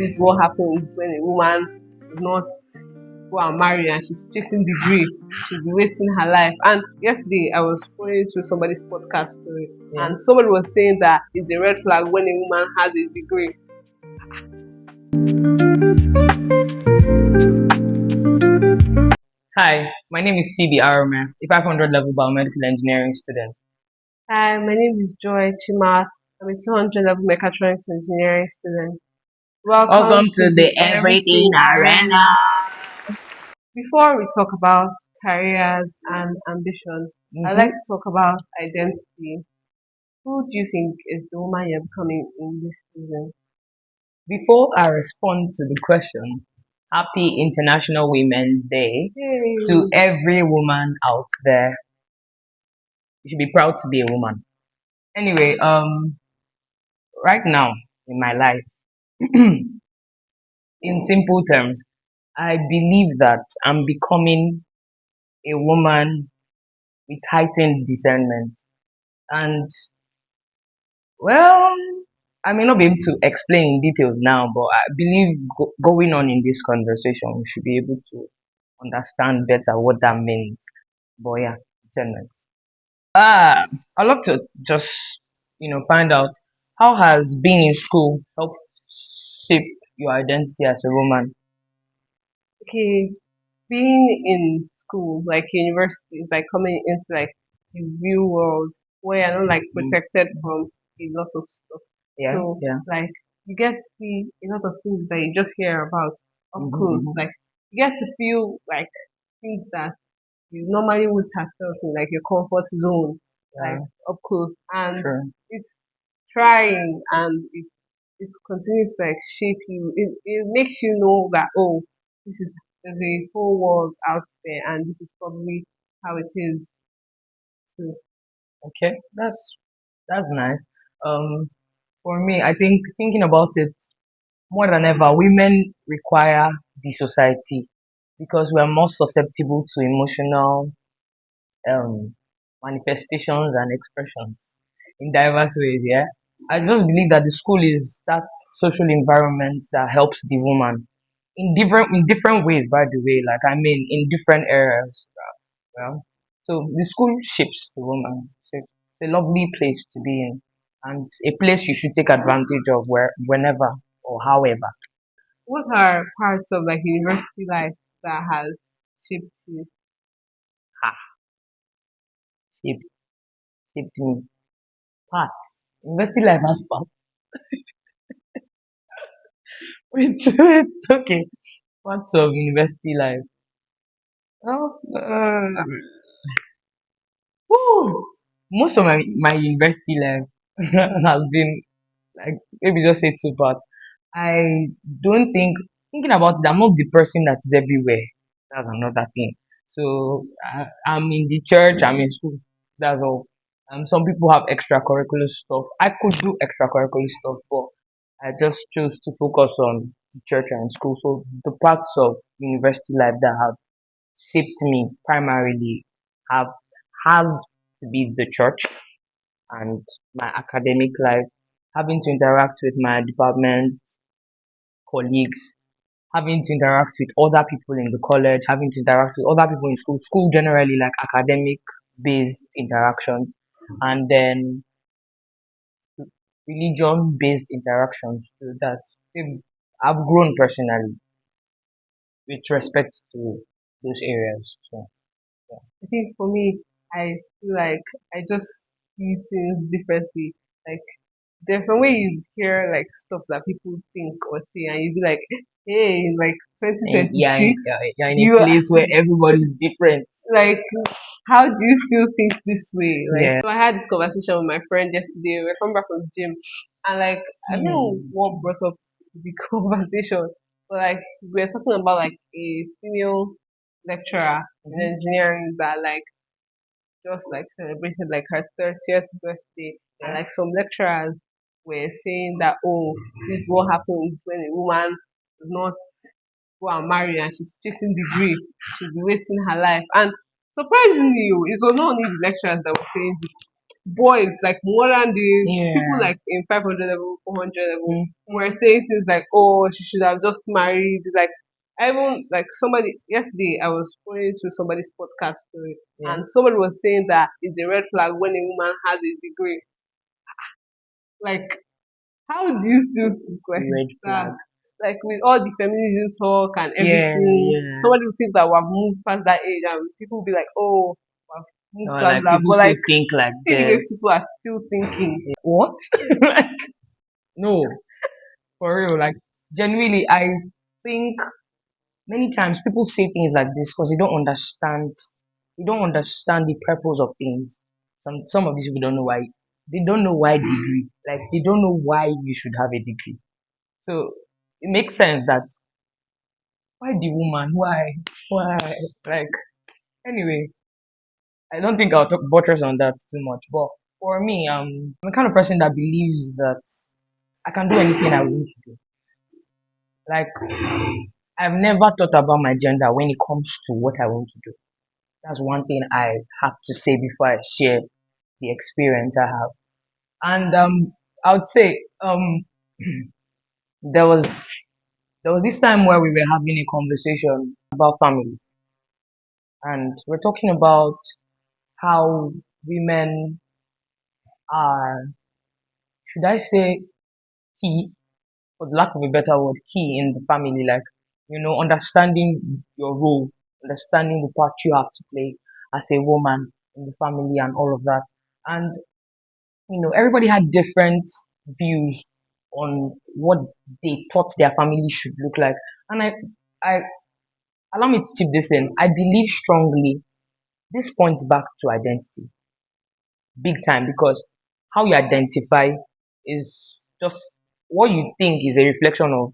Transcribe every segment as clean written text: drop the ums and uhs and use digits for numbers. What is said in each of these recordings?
this is what happens when a woman does not go and marry and she's chasing degree. She'll be wasting her life. And yesterday I was scrolling through somebody's podcast story, and somebody was saying that it's a red flag when a woman has a degree. Hi, my name is Phoebe Arome, a 500 level biomedical engineering student. Hi, my name is Joy Chima. I'm a 200 level mechatronics engineering student. Welcome Welcome to to the the Everything Everything Arena. Arena. Before we talk about careers and ambition, I'd like to talk about identity. Who do you think is the woman you're becoming in this season? Before I respond to the question, happy International Women's Day to Hey. every woman out there. You should be proud to be a woman. Anyway, right now in my life, in simple terms, I believe that I'm becoming a woman with heightened discernment. And well, I may not be able to explain in details now, but I believe going on in this conversation, we should be able to understand better what that means. But yeah, discernment. I'd love to just, find out how has being in school helped shape your identity as a woman? Okay, being in school, like university, is like coming into like the real world where you're not like Mm, protected from a lot of stuff. yeah, So yeah. like you get to see a lot of things that you just hear about up close. Mm-hmm. Like you get to feel like things that you normally would have felt in like your comfort zone, like Yeah, up close. And sure. it's trying and it continues to like shape you. It makes you know that oh, this is there's a whole world out there and this is probably how it is too. Okay, that's nice. Um, for me, I think thinking about it more than ever, women require the society because we are more susceptible to emotional um, manifestations and expressions in diverse ways. Yeah, I just believe that the school is that social environment that helps the woman in different ways. By the way, like I mean, in different areas. Well, so the school shapes the woman. So it's a lovely place to be in, and a place you should take advantage of whenever or however. What are parts of like university life that has shaped you? Ha, shaped shaped me. Parts. University life has parts. Wait, okay. Parts of university life. Well, whew, most of my university life has been like maybe just say two parts. I don't think thinking about it, I'm not the person that is everywhere. That's another thing. So I'm in the church, I'm in school. That's all. Some people have extracurricular stuff. I could do extracurricular stuff, but I just chose to focus on the church and school. So the parts of university life that have shaped me primarily have has to be the church and my academic life, having to interact with my department colleagues, having to interact with other people in the college, having to interact with other people in school generally like academic based interactions, and then religion based interactions. So I've grown personally with respect to those areas. So yeah. I think for me, I feel like I just see things differently. Like there's some way you hear like stuff that people think or say, and you be like, hey, like And yeah, 2026, you're in a you place where everybody's different. like, how do you still think this way? Like, Yeah. so I had this conversation with my friend yesterday. We come back from the gym, and like, I don't know Hmm. what brought up the conversation, but like, we were talking about like a female lecturer in Mhm. engineering that like just like celebrated like her 30th birthday, and Yeah. like some lecturers were saying that oh, this is what happens when a woman does not go and marry and she's chasing degree, she'll be wasting her life. And surprisingly, it was not only the lecturers that were saying this. boys, like more than the people Yeah. like in 500 level, 400 level, Mm, were saying things like, "Oh, she should have just married." Like, I even like somebody yesterday, I was scrolling through somebody's podcast story, yeah. and somebody was saying that it's a red flag when a woman has a degree. Like, how do you still think like Red that? flag. Like with all the feminism talk and Yeah, everything, yeah. somebody will think that we've moved past that age, and people will be like, "Oh, we've moved Or past like that." people But still like, think like see the way people this. are still thinking. What? Like, no, for real. Like, genuinely, I think many times people say things like this because they don't understand the purpose of things. Some of these people don't know why. They don't know why degree. Like, they don't know why you should have a degree. So it makes sense that why the woman? Why? Like, anyway, I don't think I'll talk buttress on that too much. But for me, I'm the kind of person that believes that I can do anything I want to do. Like, I've never thought about my gender when it comes to what I want to do. That's one thing I have to say before I share the experience I have. And I would say there was there was this time where we were having a conversation about family, and we're talking about how women are, should I say, key, for the lack of a better word, key in the family. Like, understanding your role, understanding the part you have to play as a woman in the family, and all of that. And everybody had different views on what they thought their family should look like. And I allow me to chip this in. I believe strongly this points back to identity, big time, because how you identify is just what you think is a reflection of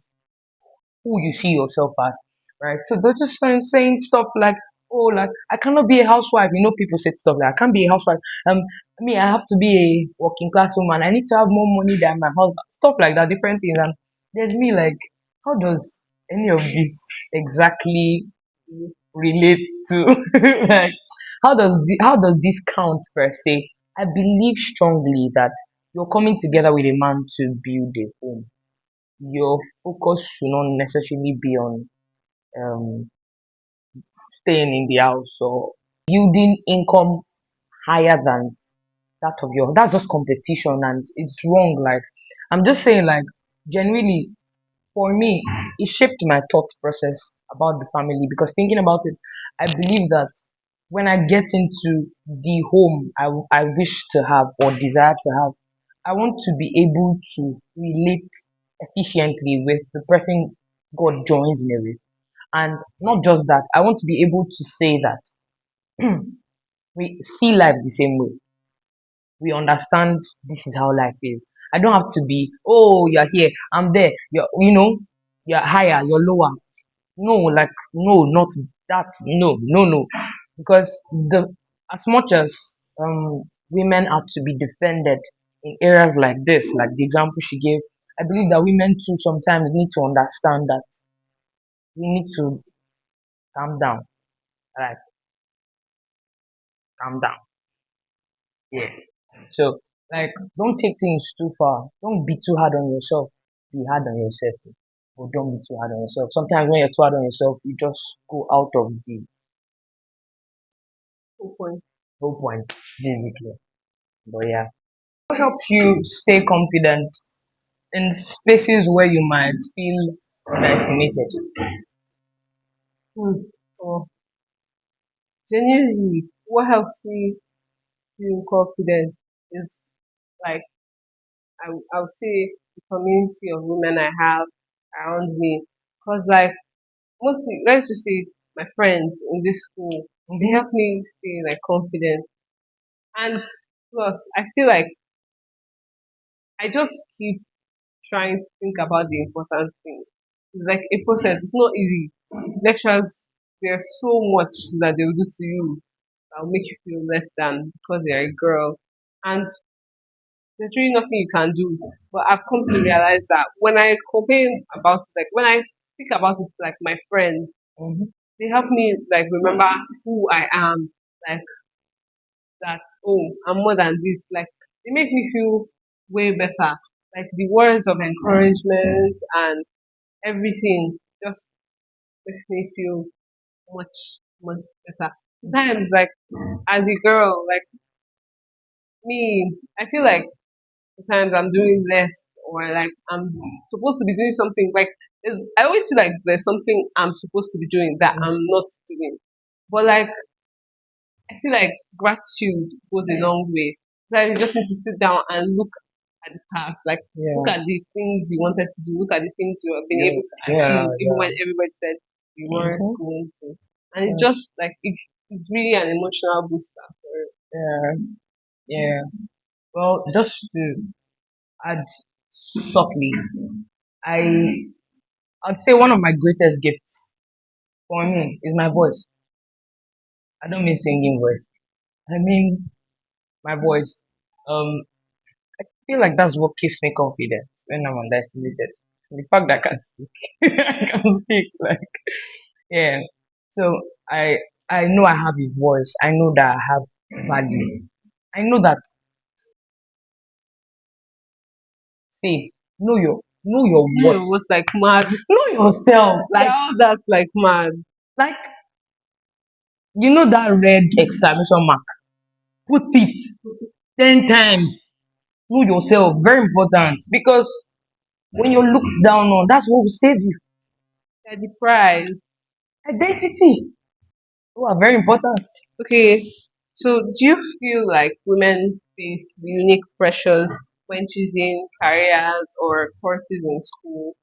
who you see yourself as, right? So they're just saying stuff like, "Oh, like I cannot be a housewife." People say stuff like, "I can't be a housewife." Um, I have to be a working class woman. I need to have more money than my husband. Stuff like that, different things. And there's me like, how does any of this exactly relate to like how does this count per se? I believe strongly that you're coming together with a man to build a home. Your focus should not necessarily be on um, staying in the house or building income higher than that of your. That's just competition, and it's wrong. Like, I'm just saying, like, genuinely, for me, it shaped my thought process about the family, because thinking about it, I believe that when I get into the home I wish to have or desire to have, I want to be able to relate efficiently with the person God joins me with. And not just that, I want to be able to say that we see life the same way. We understand this is how life is. I don't have to be, oh, you're here, I'm there, you're higher, you're lower. No, like, no, not that. No, no, no. Because as much as women are to be defended in areas like this, like the example she gave, I believe that women too sometimes need to understand that we need to calm down. Like, calm down. Yeah. So, like, don't take things too far. Don't be too hard on yourself. Be hard on yourself. But don't be too hard on yourself. Sometimes when you're too hard on yourself, you just go out of the Good point. whole point, basically. But yeah. What helps you stay confident in spaces where you might feel underestimated? Hmm. So genuinely, what helps me feel confident is like I would say the community of women I have around me. Cause like mostly, let's just say my friends in this school, they Mm-hmm. help me stay like confident. And plus, I feel like I just keep trying to think about the important things. It's like a process. It's not easy. Lecturers, there's so much that they will do to you that will make you feel less than because you're a girl. And there's really nothing you can do. But I've come to realize that when I complain about it, like when I think about it, like my friends, Mm-hmm. they help me like remember who I am. Like that, oh, I'm more than this. Like, they make me feel way better. Like the words of encouragement and everything just makes me feel much, much better. Sometimes, like, as a girl, like me, I feel like sometimes I'm doing less, or like I'm supposed to be doing something. Like, I always feel like there's something I'm supposed to be doing that I'm not doing. But like, I feel like gratitude goes a long way. Like, you just need to sit down and look at the task. Like, look Yeah, at the things you wanted to do. Look at the things you have been yeah, able to yeah, achieve, even yeah. when everybody said you weren't Mm-hmm. going to. And it Yes, just like it's really an emotional booster for yeah, yeah. Well, just to add softly, I I'd say one of my greatest gifts for me is my voice. I don't mean singing voice. I mean my voice. Um, feel like that's what keeps me confident when I'm underestimated. The fact that I can speak, I can speak. Like, yeah. So I know I have a voice. I know that I have value. I know that. See, know your you worth. know what's like mad. Know yourself. Like Yeah, that's like mad. like that red exclamation mark. Put it 10 times. Know yourself. Very important because when you're looked down on, that's what will save you. Yeah, the prize. Identity. Oh, are very important. Okay, so do you feel like women face unique pressures when choosing careers or courses in school?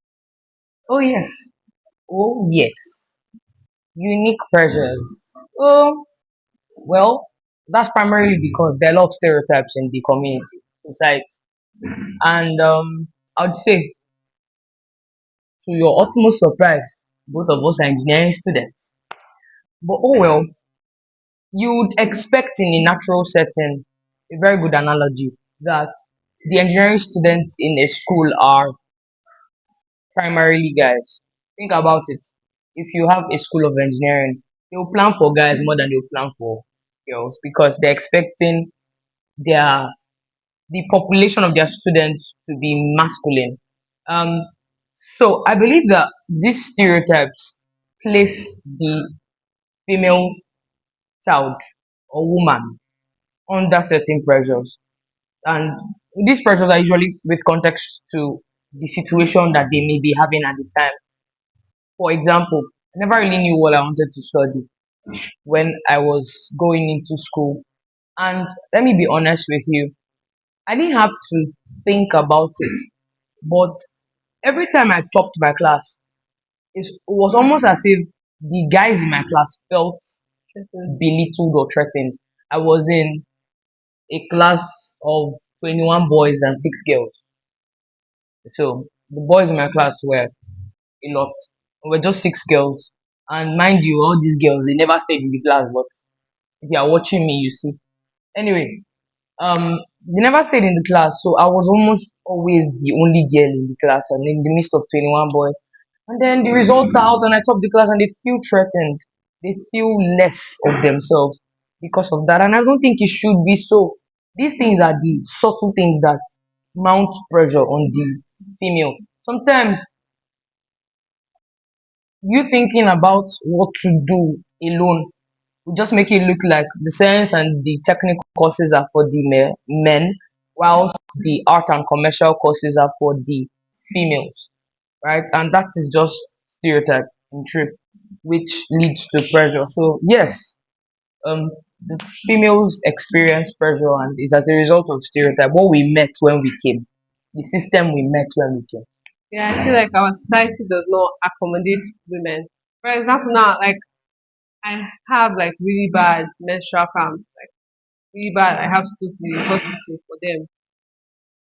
Oh yes. Oh yes. Unique pressures. Oh well, that's primarily because there are a lot of stereotypes in the community, society, and I'd say to your utmost surprise, both of us are engineering students. But oh well, you'd expect in a natural setting a very good analogy that the engineering students in a school are primarily guys. Think about it. If you have a school of engineering, they'll plan for guys more than they'll plan for girls because they're expecting their the population of their students to be masculine. Um, so I believe that these stereotypes place the female child or woman under certain pressures, and these pressures are usually with context to the situation that they may be having at the time. For example, I never really knew what I wanted to study when I was going into school. And let me be honest with you, I didn't have to think about it. But every time I topped my class, it was almost as if the guys in my class felt belittled or threatened. I was in a class of 21 boys and 6 girls. So the boys in my class were a lot. We were just 6 girls. And mind you, all these girls, they never stayed in the class, but if you are watching me, you see. Anyway, they never stayed in the class, so I was almost always the only girl in the class and in the midst of 21 boys. And then the results are out and I top the class and they feel threatened. They feel less of themselves because of that. And I don't think it should be so. These things are the subtle things that mount pressure on the female. Sometimes you thinking about what to do alone will just make it look like the science and the technical courses are for the men, whilst the art and commercial courses are for the females, right? And that is just stereotype in truth, which leads to pressure. So yes, um, the females experience pressure, and it's as a result of stereotype. What we met when we came, the system we met when we came. Yeah, I feel like our society does not accommodate women. For example, now, like I have like really bad menstrual cramps, like really bad. I have to go to the hospital for them.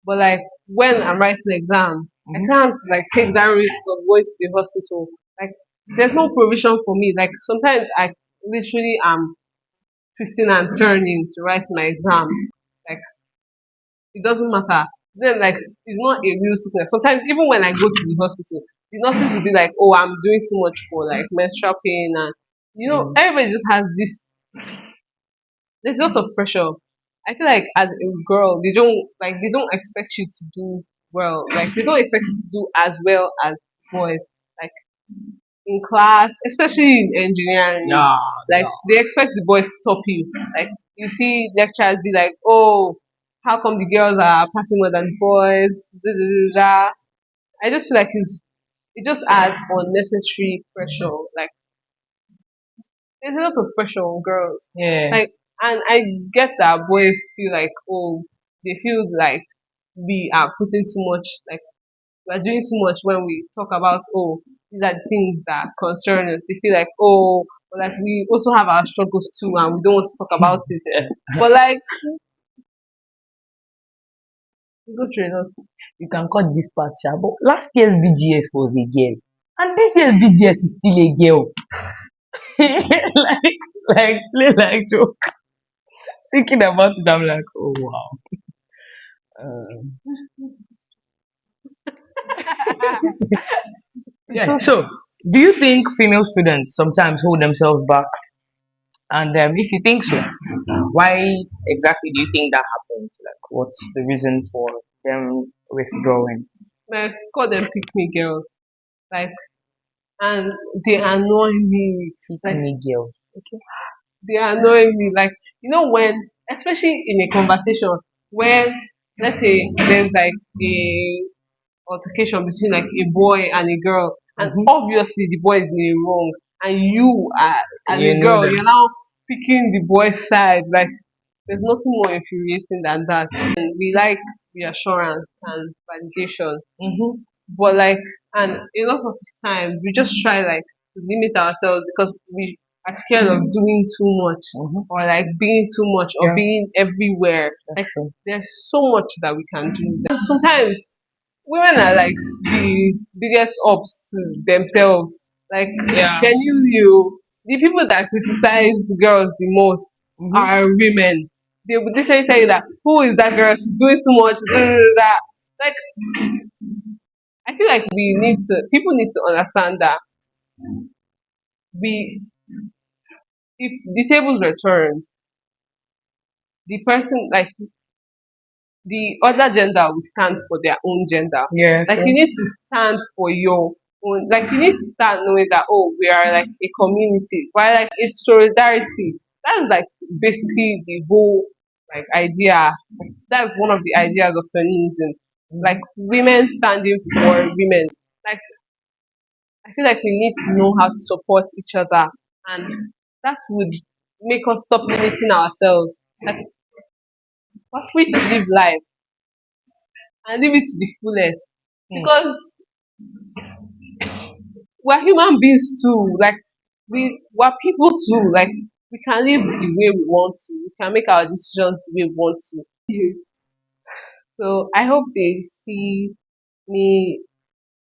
But like when I'm writing exam, I Mhm. can't like take that risk of going to the hospital. Like there's no provision for me. Like sometimes I literally am twisting and turning to write my exam. Like it doesn't matter. Then like it's not a real sickness. Sometimes even when I go to the hospital, it's nothing to be like, oh, I'm doing too much for like menstrual pain and Mm. everybody just has this there's a lot of pressure. I feel like as a girl, they don't expect you to do well. Like they don't expect you to do as well as boys. Like in class, especially in engineering, Yeah, like yeah. they expect the boys to stop you. Like you see lecturers be like, "Oh, how come the girls are passing more than boys?" Da, da, da, da. I just feel like it just adds unnecessary pressure. Like there's a lot of pressure on girls. Yeah. Like, and I get that boys feel like, oh, they feel like we are putting too much, like we're doing too much when we talk about, oh, these are the things that concern us. They feel like, oh, but like we also have our struggles too, and we don't want to talk about it. But like, we go through a lot. You can cut this part, sha. But last year's BGS was a girl, and this year's BGS is still a girl. Like, joke. Thinking about it, I'm like, oh wow. Um, yeah. So, do you think female students sometimes hold themselves back? And if you think so, why exactly do you think that happens? Like, what's the reason for them withdrawing? Like, call them pick me girls. Like, and they annoy me. Pick Like, me girl. Okay. they annoy me. Like, when, especially in a conversation where, let's say, there's like a altercation between like a boy and a girl, and Mm-hmm. obviously the boy is in the wrong, and you are as You a know girl, that. you're now picking the boy's side. Like, there's nothing more infuriating than that. And we like reassurance and validation, Mm-hmm. but like, and a lot of times we just try like to limit ourselves because we are scared of doing too much, Mm-hmm. or like being too much, or Yeah, being everywhere. that's Like true. there's so much that we can do. And sometimes women are like the biggest ups to themselves. Like Yeah. genuinely, the people that criticize girls the most Mm-hmm. are women. They would literally tell you that who is that girl? She's doing too much. That. Like I feel like people need to understand that we if the tables were turned, the person like the other gender will stand for their own gender. Yeah, Like you true. need to stand for your own. Like you need to start knowing that oh, we are like a community. Why like it's solidarity. That's like basically the whole like idea. That's one of the ideas of feminism. Like women standing for women. Like I feel like we need to know how to support each other, and that would make us stop limiting ourselves. Like we're free to live life and live it to the fullest Hmm. because we're human beings too. Like we're people too. Like we can live the way we want to. We can make our decisions the way we want to. So I hope they see me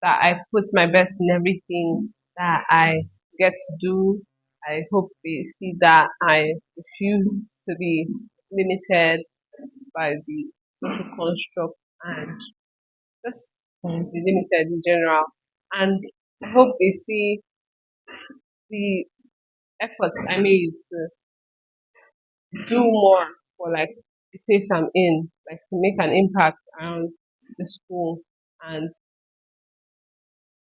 that I put my best in everything that I get to do. I hope they see that I refuse to be limited by the social construct and just to be limited in general. And I hope they see the efforts I made to do more for like the place I'm in, like to make an impact around the school and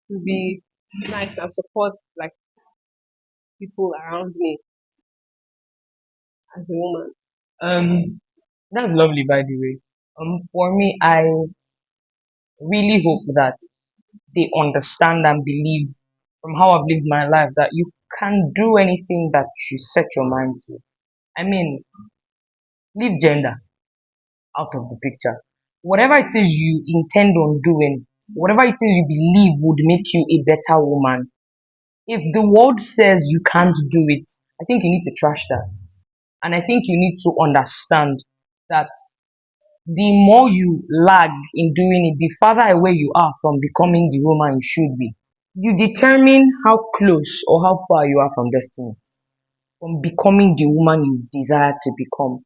to be nice and support like people around me as a woman. That's lovely, by the way. For me, I really hope that they understand and believe from how I've lived my life that you can do anything that you set your mind to. I mean, leave gender out of the picture. Whatever it is you intend on doing, whatever it is you believe would make you a better woman, if the world says you can't do it, I think you need to trash that. And I think you need to understand that the more you lag in doing it, the farther away you are from becoming the woman you should be. You determine how close or how far you are from destiny, from becoming the woman you desire to become.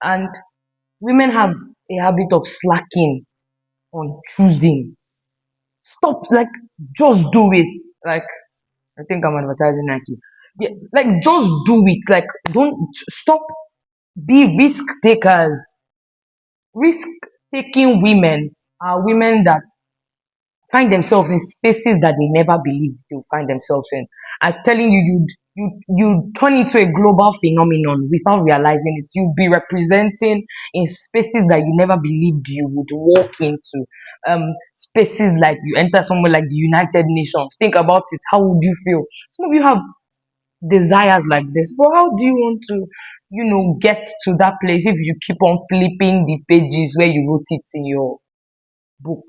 And women have a habit of slacking on choosing. Stop, like, just do it. Like, I think I'm advertising Nike. Yeah, like, just do it. Like, don't stop. Be risk takers. Risk taking women are women that find themselves in spaces that they never believed they'll find themselves in. I'm telling you, you turn into a global phenomenon without realizing it. You'll be representing in spaces that you never believed you would walk into. Spaces like you enter somewhere like the United Nations. Think about it. How would you feel? Some of you have desires like this, but how do you want to, get to that place if you keep on flipping the pages where you wrote it in your book?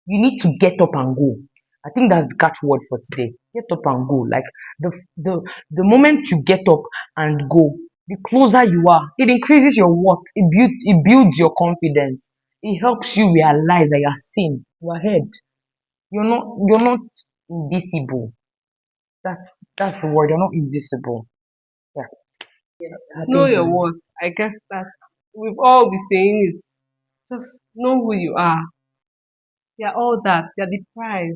You need to get up and go. I think that's the catchword for today. Get up and go. Like the the the moment you get up and go, the closer you are. It increases your what? It builds your confidence. It helps you realize that you're seen. You're ahead. You're not invisible. That's the word. You're not invisible. Yeah. I Know think your worth. I guess that we've all been saying it. Just know who you are. You're all that. You're the prize.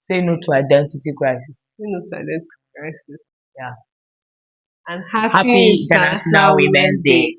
say no to identity crisis. You know, to identity crisis. Yeah. And happy Happy International International Women's Women's Day. Day.